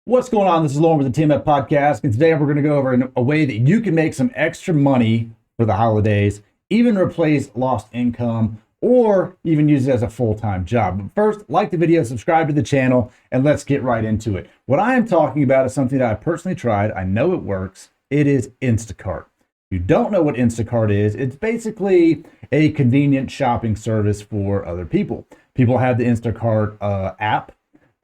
What's going on? This is Lauren with the TMF Podcast, and today we're going to go over a way that you can make some extra money for the holidays, even replace lost income, or even use it as a full-time job. But first, like the video, subscribe to the channel, and let's get right into it. What I am talking about is something that I personally tried. I know it works. It is Instacart. If you don't know what Instacart is, it's basically a convenient shopping service for other people. People have the Instacart app.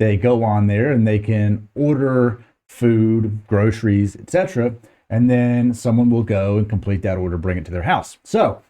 They go on there and they can order food, groceries, etc. And then someone will go and complete that order, bring it to their house. So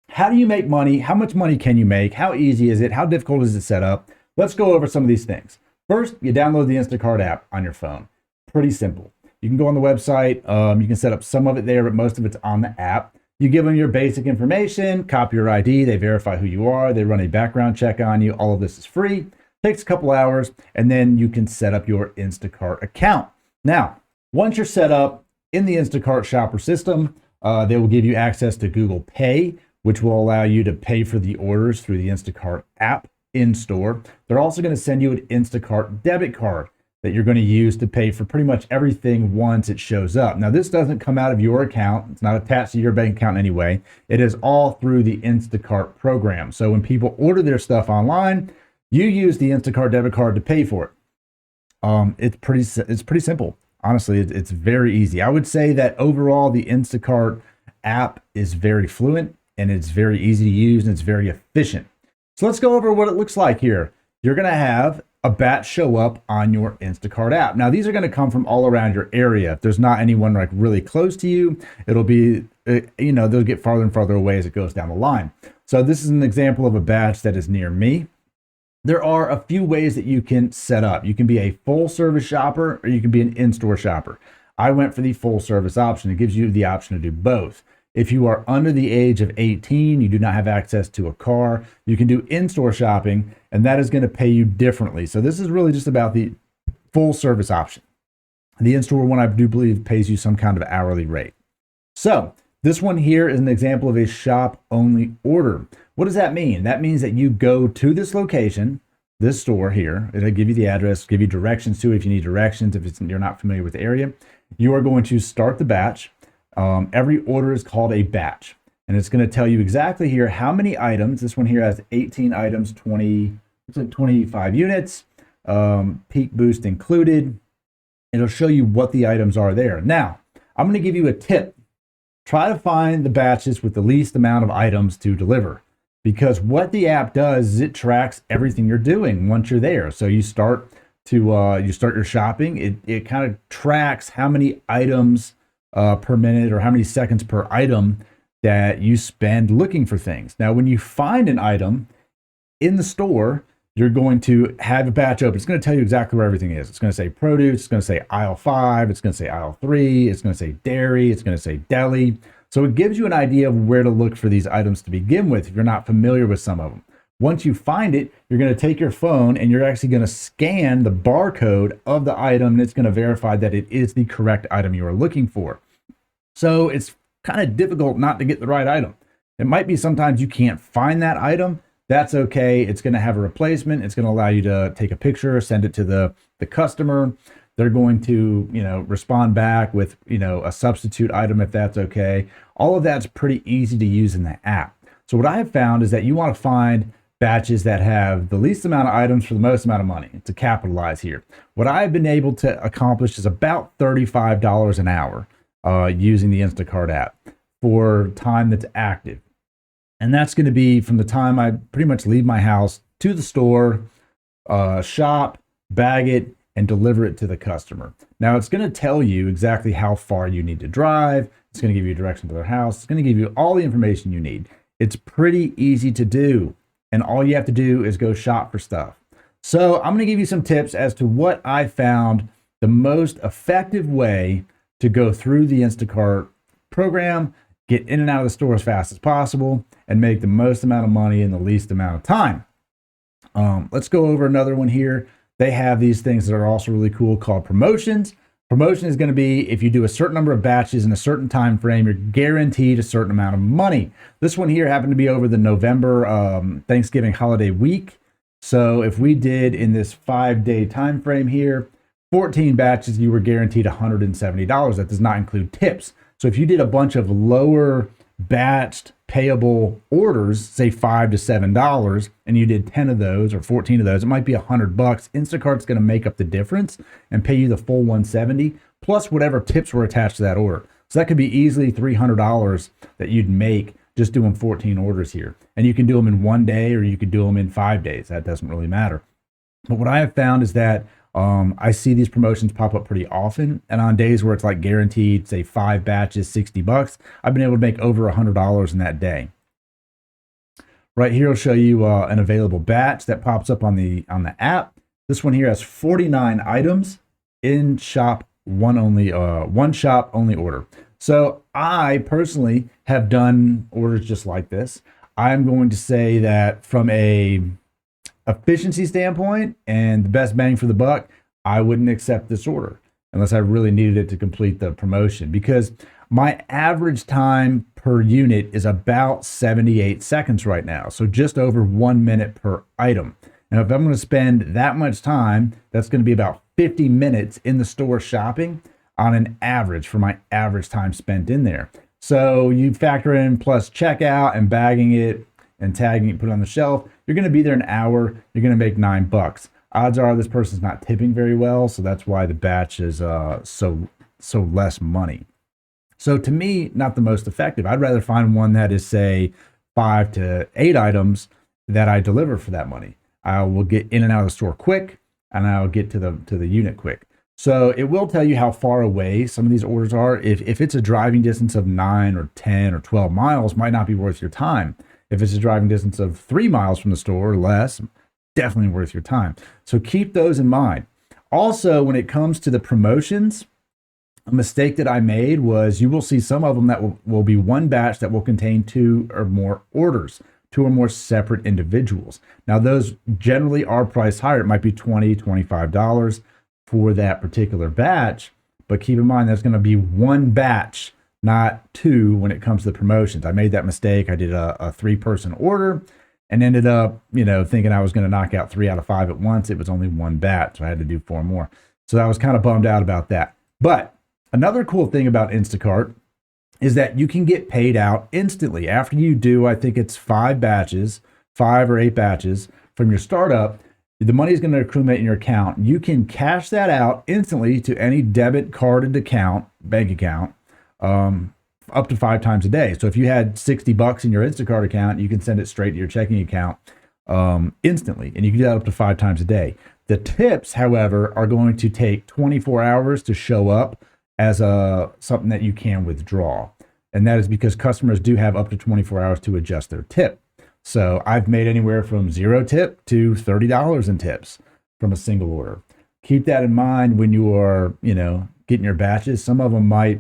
how do you make money? How much money can you make? How easy is it? How difficult is it set up? Let's go over some of these things. First, you download the Instacart app on your phone. Pretty simple. You can go on the website. You can set up some of it there, but most of it's on the app. You give them your basic information, copy your ID. They verify who you are. They run a background check on you. All of this is free. Takes a couple hours, and then you can set up your Instacart account. Now, once you're set up in the Instacart shopper system, they will give you access to Google Pay, which will allow you to pay for the orders through the Instacart app in store. They're also going to send you an Instacart debit card that you're going to use to pay for pretty much everything once it shows up. Now, this doesn't come out of your account. It's not attached to your bank account anyway. It is all through the Instacart program. So when people order their stuff online, you use the Instacart debit card to pay for it. It's pretty simple. Honestly, it's very easy. I would say that overall, the Instacart app is very fluent and it's very easy to use and it's very efficient. So let's go over what it looks like here. You're going to have a batch show up on your Instacart app. Now, these are going to come from all around your area. If there's not anyone like really close to you, it'll be, they'll get farther and farther away as it goes down the line. So this is an example of a batch that is near me. There are a few ways that you can set up. You can be a full service shopper or you can be an in-store shopper. I went for the full service option. It gives you the option to do both. If you are under the age of 18, you do not have access to a car, you can do in-store shopping, and that is going to pay you differently. So this is really just about the full service option. The in-store one, I do believe, pays you some kind of hourly rate. So this one here is an example of a shop-only order. What does that mean? That means that you go to this location, this store here. It'll give you the address, give you directions to it if you need directions, if you're not familiar with the area. You are going to start the batch. Every order is called a batch, and it's going to tell you exactly here how many items. This one here has 18 items, 25 units, peak boost included. It'll show you what the items are there. Now, I'm going to give you a tip. Try to find the batches with the least amount of items to deliver. Because what the app does is it tracks everything you're doing once you're there. So you start your shopping. It kind of tracks how many items per minute or how many seconds per item that you spend looking for things. Now, when you find an item in the store, you're going to have a batch open. It's going to tell you exactly where everything is. It's going to say produce. It's going to say aisle 5. It's going to say aisle 3. It's going to say dairy. It's going to say deli. So it gives you an idea of where to look for these items to begin with if you're not familiar with some of them. Once you find it, you're going to take your phone and you're actually going to scan the barcode of the item, and it's going to verify that it is the correct item you are looking for. So it's kind of difficult not to get the right item. It might be sometimes you can't find that item. That's okay. It's going to have a replacement. It's going to allow you to take a picture, send it to the customer. They're going to, respond back with, a substitute item if that's okay. All of that's pretty easy to use in the app. So what I have found is that you want to find batches that have the least amount of items for the most amount of money to capitalize here. What I've been able to accomplish is about $35 an hour using the Instacart app for time that's active. And that's going to be from the time I pretty much leave my house to the store, shop, bag it, and deliver it to the customer. Now, it's going to tell you exactly how far you need to drive. It's going to give you a direction to their house. It's going to give you all the information you need. It's pretty easy to do. And all you have to do is go shop for stuff. So I'm going to give you some tips as to what I found the most effective way to go through the Instacart program, get in and out of the store as fast as possible, and make the most amount of money in the least amount of time. Let's go over another one here. They have these things that are also really cool called promotions. Promotion is going to be if you do a certain number of batches in a certain time frame, you're guaranteed a certain amount of money. This one here happened to be over the November Thanksgiving holiday week. So if we did in this 5-day time frame here, 14 batches, you were guaranteed $170. That does not include tips. So if you did a bunch of lower batched payable orders, say $5 to $7, and you did 10 of those or 14 of those, it might be $100. Instacart's going to make up the difference and pay you the full 170 plus whatever tips were attached to that order. So that could be easily $300 that you'd make just doing 14 orders here. And you can do them in 1 day or you could do them in 5 days. That doesn't really matter. But what I have found is that I see these promotions pop up pretty often, and on days where it's like guaranteed, say 5 batches, $60, I've been able to make over $100 in that day. Right here, I'll show you an available batch that pops up on the app. This one here has 49 items in shop one shop only order. So I personally have done orders just like this. I'm going to say that from a efficiency standpoint and the best bang for the buck, I wouldn't accept this order unless I really needed it to complete the promotion, because my average time per unit is about 78 seconds right now. So just over 1 minute per item. And if I'm going to spend that much time, that's going to be about 50 minutes in the store shopping on an average for my average time spent in there. So you factor in plus checkout and bagging it and tagging it, put it on the shelf, you're going to be there an hour, you're going to make $9. Odds are this person's not tipping very well, so that's why the batch is so less money. So to me, not the most effective. I'd rather find one that is, say, 5 to 8 items that I deliver for that money. I will get in and out of the store quick, and I'll get to the unit quick. So it will tell you how far away some of these orders are. If it's a driving distance of 9 or 10 or 12 miles, might not be worth your time. If it's a driving distance of 3 miles from the store or less, definitely worth your time. So keep those in mind. Also, when it comes to the promotions, a mistake that I made was you will see some of them that will be one batch that will contain 2 or more orders, 2 or more separate individuals. Now, those generally are priced higher. It might be $20, $25 for that particular batch, but keep in mind that's going to be one batch, not 2 when it comes to the promotions. I made that mistake. I did a 3-person order and ended up, thinking I was going to knock out 3 out of 5 at once. It was only one batch, so I had to do 4 more. So I was kind of bummed out about that. But another cool thing about Instacart is that you can get paid out instantly. After you do, I think it's 5 or 8 batches from your startup, the money is going to accumulate in your account. You can cash that out instantly to any debit carded account, bank account, up to 5 times a day. So if you had $60 in your Instacart account, you can send it straight to your checking account instantly, and you can do that up to 5 times a day. The tips, however, are going to take 24 hours to show up as something that you can withdraw. And that is because customers do have up to 24 hours to adjust their tip. So I've made anywhere from 0 tip to $30 in tips from a single order. Keep that in mind when you are, getting your batches. Some of them might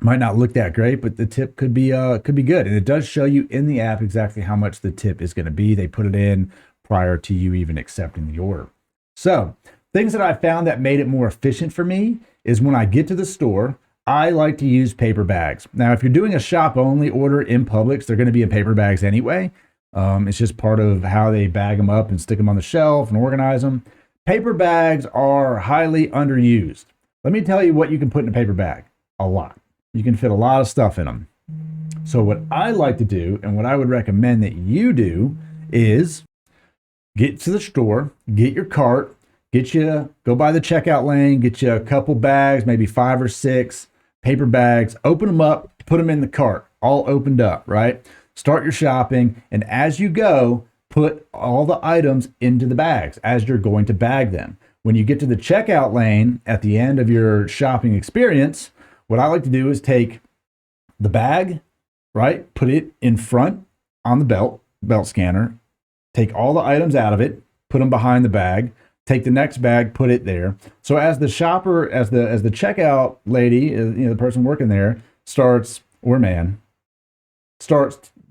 not look that great, but the tip could be good. And it does show you in the app exactly how much the tip is going to be. They put it in prior to you even accepting the order. So things that I found that made it more efficient for me is when I get to the store, I like to use paper bags. Now, if you're doing a shop only order in Publix, they're going to be in paper bags anyway. It's just part of how they bag them up and stick them on the shelf and organize them. Paper bags are highly underused. Let me tell you what you can put in a paper bag. A lot. You can fit a lot of stuff in them. So what I like to do, and what I would recommend that you do, is get to the store, get your cart, go by the checkout lane, get you a couple bags, maybe 5 or 6 paper bags, open them up, put them in the cart, all opened up, right? Start your shopping, and as you go, put all the items into the bags as you're going to bag them. When you get to the checkout lane at the end of your shopping experience, what I like to do is take the bag, right? Put it in front on the belt scanner, take all the items out of it, put them behind the bag, take the next bag, put it there. So as the shopper, as the checkout lady, the person working there starts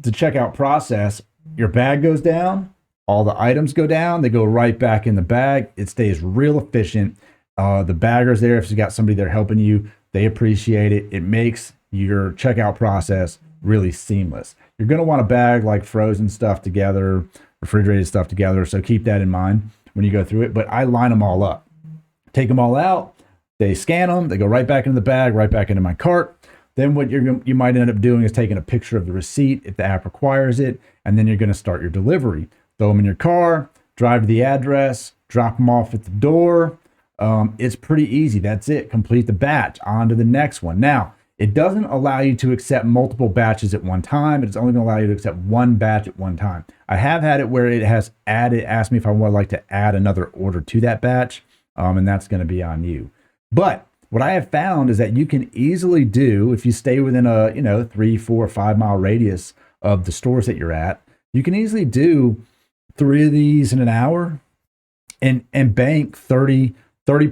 the checkout process, your bag goes down, all the items go down, they go right back in the bag. It stays real efficient. The bagger's there. If you got somebody there helping you, they appreciate it. It makes your checkout process really seamless. You're going to want to bag like frozen stuff together, refrigerated stuff together. So keep that in mind when you go through it. But I line them all up. Take them all out. They scan them. They go right back into the bag, right back into my cart. Then what you might end up doing is taking a picture of the receipt if the app requires it, and then you're going to start your delivery. Throw them in your car, drive to the address, drop them off at the door. It's pretty easy. That's it. Complete the batch. On to the next one. Now, it doesn't allow you to accept multiple batches at one time. It's only going to allow you to accept one batch at one time. I have had it where it has asked me if I would like to add another order to that batch, and that's going to be on you. But what I have found is that you can easily do, if you stay within a 3, 4, 5 mile radius of the stores that you're at, you can easily do 3 of these in an hour and bank $30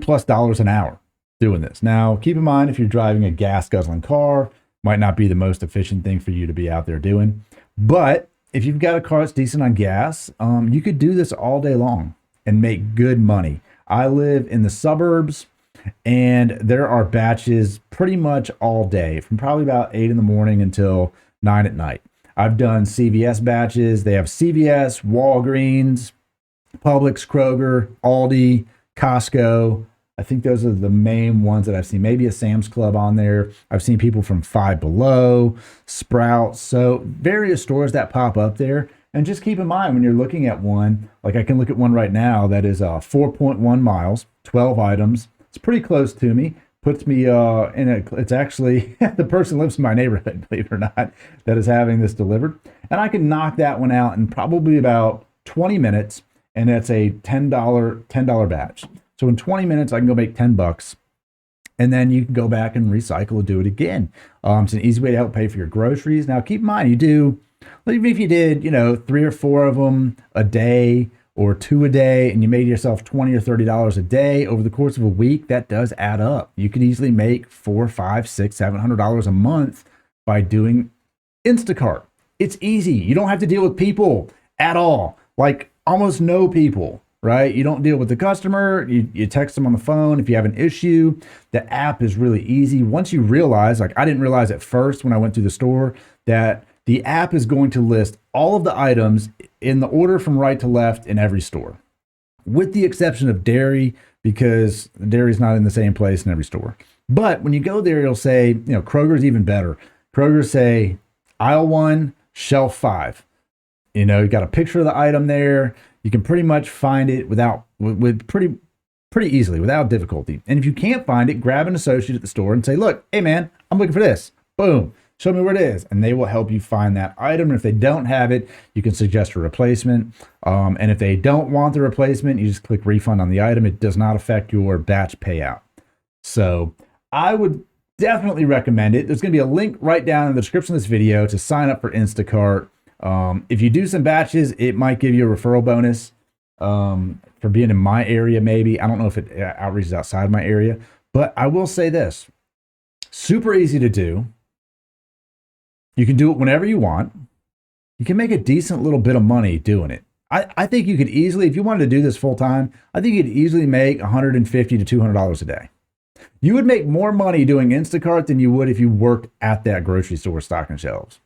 plus an hour doing this. Now, keep in mind, if you're driving a gas guzzling car, might not be the most efficient thing for you to be out there doing. But if you've got a car that's decent on gas, you could do this all day long and make good money. I live in the suburbs, and there are batches pretty much all day, from probably about 8 in the morning until 9 at night. I've done CVS batches. They have CVS, Walgreens, Publix, Kroger, Aldi, Costco. I think those are the main ones that I've seen. Maybe a Sam's Club on there. I've seen people from Five Below, Sprouts. So various stores that pop up there. And just keep in mind when you're looking at one, like I can look at one right now that is 4.1 miles, 12 items. It's pretty close to me. Puts me it's actually the person lives in my neighborhood, believe it or not, that is having this delivered. And I can knock that one out in probably about 20 minutes. And that's a $10 batch. So in 20 minutes, I can go make $10, and then you can go back and recycle and do it again. It's an easy way to help pay for your groceries. Now, keep in mind, even if you did, 3 or 4 of them a day or 2 a day, and you made yourself $20 or $30 a day over the course of a week, that does add up. You could easily make $400, $500, $600, $700 a month by doing Instacart. It's easy. You don't have to deal with people at all. Like almost no people. Right? You don't deal with the customer. You text them on the phone. If you have an issue, the app is really easy. Once you realize, like I didn't realize at first when I went through the store, that the app is going to list all of the items in the order from right to left in every store, with the exception of dairy, because dairy is not in the same place in every store. But when you go there, it'll say, Kroger's even better. Kroger say aisle 1, shelf 5. You got a picture of the item there. You can pretty much find it with pretty easily, without difficulty. And if you can't find it, grab an associate at the store and say, look, hey man, I'm looking for this. Boom, show me where it is. And they will help you find that item. And if they don't have it, you can suggest a replacement. And if they don't want the replacement, you just click refund on the item. It does not affect your batch payout. So I would definitely recommend it. There's going to be a link right down in the description of this video to sign up for Instacart. If you do some batches, it might give you a referral bonus for being in my area, maybe. I don't know if it outreaches outside my area, but I will say this. Super easy to do. You can do it whenever you want. You can make a decent little bit of money doing it. I think you could easily, if you wanted to do this full time, I think you could easily make $150 to $200 a day. You would make more money doing Instacart than you would if you worked at that grocery store stocking shelves.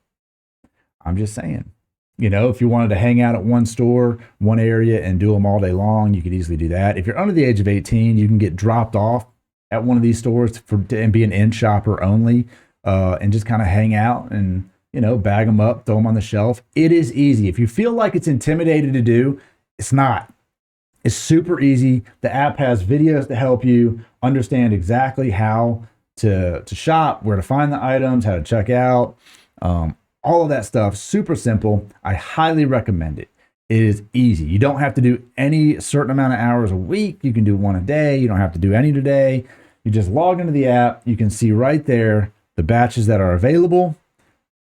I'm just saying, if you wanted to hang out at one store, one area, and do them all day long, you could easily do that. If you're under the age of 18, you can get dropped off at one of these stores and be an in shopper only, and just kind of hang out and, bag them up, throw them on the shelf. It is easy. If you feel like it's intimidating to do, it's not. It's super easy. The app has videos to help you understand exactly how to shop, where to find the items, how to check out. All of that stuff, super simple. I highly recommend it. It is easy. You don't have to do any certain amount of hours a week. You can do 1 a day. You don't have to do any today. You just log into the app. You can see right there the batches that are available.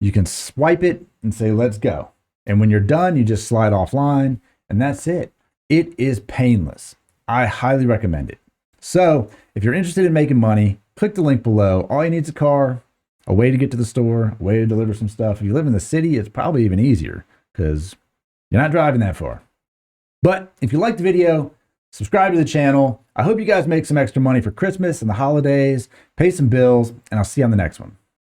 You can swipe it and say, let's go. And when you're done, you just slide offline, and that's it. It is painless. I highly recommend it. So if you're interested in making money, click the link below. All you need is a car, a way to get to the store, a way to deliver some stuff. If you live in the city, it's probably even easier because you're not driving that far. But if you liked the video, subscribe to the channel. I hope you guys make some extra money for Christmas and the holidays, pay some bills, and I'll see you on the next one.